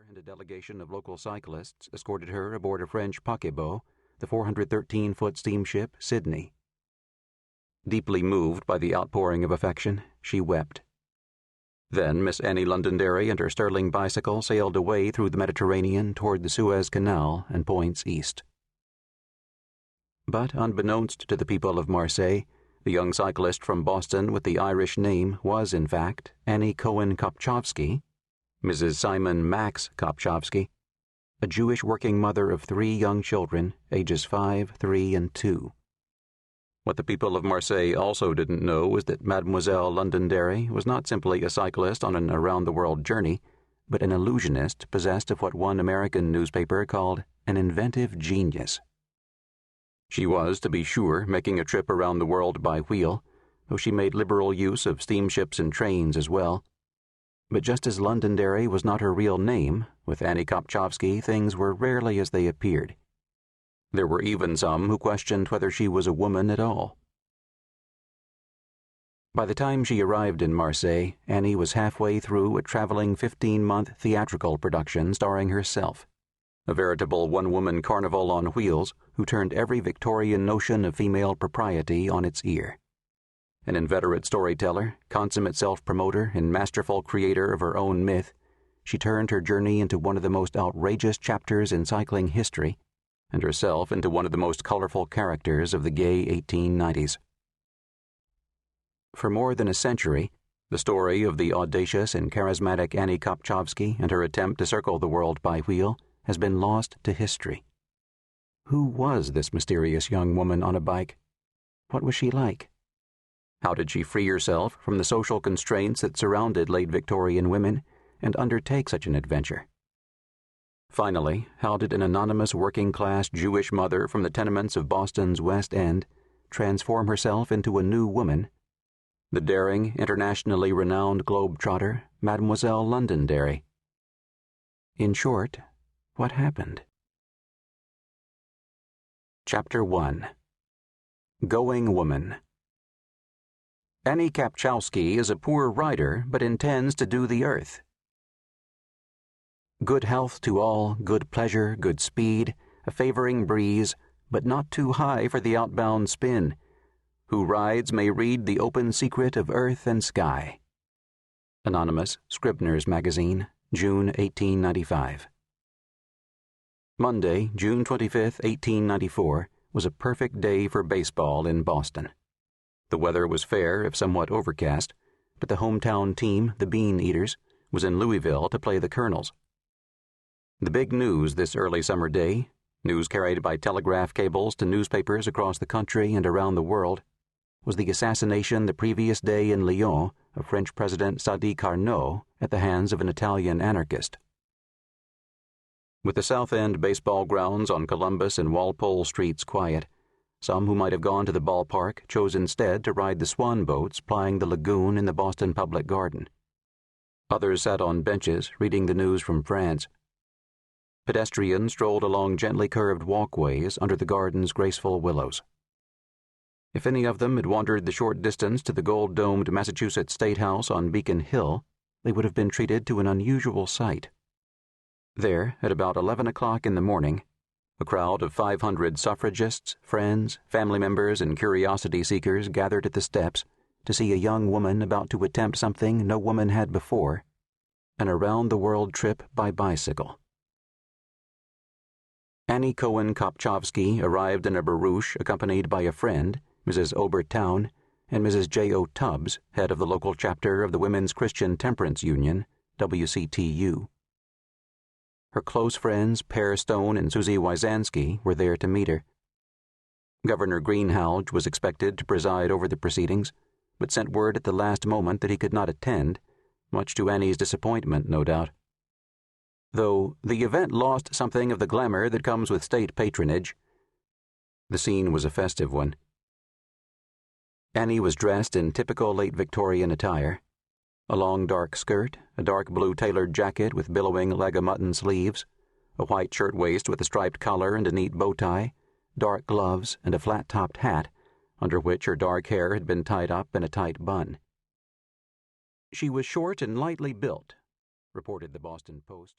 and a delegation of local cyclists escorted her aboard a French paquebot, the 413-foot steamship Sydney. Deeply moved by the outpouring of affection, she wept. Then Miss Annie Londonderry and her Sterling bicycle sailed away through the Mediterranean toward the Suez Canal and points east. But unbeknownst to the people of Marseille, the young cyclist from Boston with the Irish name was, in fact, Annie Cohen Kopchovsky, Mrs. Simon Max Kopchovsky, a Jewish working mother of 3 young children, ages 5, 3, and 2. What the people of Marseille also didn't know was that Mademoiselle Londonderry was not simply a cyclist on an around-the-world journey, but an illusionist possessed of what one American newspaper called an inventive genius. She was, to be sure, making a trip around the world by wheel, though she made liberal use of steamships and trains as well. But just as Londonderry was not her real name, with Annie Kopchovsky things were rarely as they appeared. There were even some who questioned whether she was a woman at all. By the time she arrived in Marseille, Annie was halfway through a traveling 15-month theatrical production starring herself, a veritable one-woman carnival on wheels who turned every Victorian notion of female propriety on its ear. An inveterate storyteller, consummate self-promoter, and masterful creator of her own myth, she turned her journey into one of the most outrageous chapters in cycling history, and herself into one of the most colorful characters of the gay 1890s. For more than a century, the story of the audacious and charismatic Annie Kopchovsky and her attempt to circle the world by wheel has been lost to history. Who was this mysterious young woman on a bike? What was she like? How did she free herself from the social constraints that surrounded late Victorian women and undertake such an adventure? Finally, how did an anonymous working-class Jewish mother from the tenements of Boston's West End transform herself into a new woman, the daring, internationally renowned globe-trotter, Mademoiselle Londonderry? In short, what happened? Chapter 1. Going Woman. Annie Kopchovsky is a poor rider, but intends to do the earth. Good health to all, good pleasure, good speed, a favoring breeze, but not too high for the outbound spin. Who rides may read the open secret of earth and sky. Anonymous, Scribner's Magazine, June 1895. Monday, June 25, 1894, was a perfect day for baseball in Boston. The weather was fair, if somewhat overcast, but the hometown team, the Bean Eaters, was in Louisville to play the Colonels. The big news this early summer day, news carried by telegraph cables to newspapers across the country and around the world, was the assassination the previous day in Lyon of French President Sadi Carnot at the hands of an Italian anarchist. With the South End baseball grounds on Columbus and Walpole Streets quiet, some who might have gone to the ballpark chose instead to ride the swan boats plying the lagoon in the Boston Public Garden. Others sat on benches reading the news from France. Pedestrians strolled along gently curved walkways under the garden's graceful willows. If any of them had wandered the short distance to the gold-domed Massachusetts State House on Beacon Hill, they would have been treated to an unusual sight. There, at about 11 o'clock in the morning, a crowd of 500 suffragists, friends, family members, and curiosity seekers gathered at the steps to see a young woman about to attempt something no woman had before, an around-the-world trip by bicycle. Annie Cohen Kopchovsky arrived in a barouche accompanied by a friend, Mrs. Obertown, and Mrs. J.O. Tubbs, head of the local chapter of the Women's Christian Temperance Union, WCTU. Her close friends, Pear Stone and Susie Wyzanski, were there to meet her. Governor Greenhalgh was expected to preside over the proceedings, but sent word at the last moment that he could not attend, much to Annie's disappointment, no doubt. Though the event lost something of the glamour that comes with state patronage, the scene was a festive one. Annie was dressed in typical late Victorian attire, a long dark skirt, a dark blue tailored jacket with billowing leg-o'-mutton sleeves, a white shirtwaist with a striped collar and a neat bow tie, dark gloves, and a flat-topped hat, under which her dark hair had been tied up in a tight bun. She was short and lightly built, reported the Boston Post.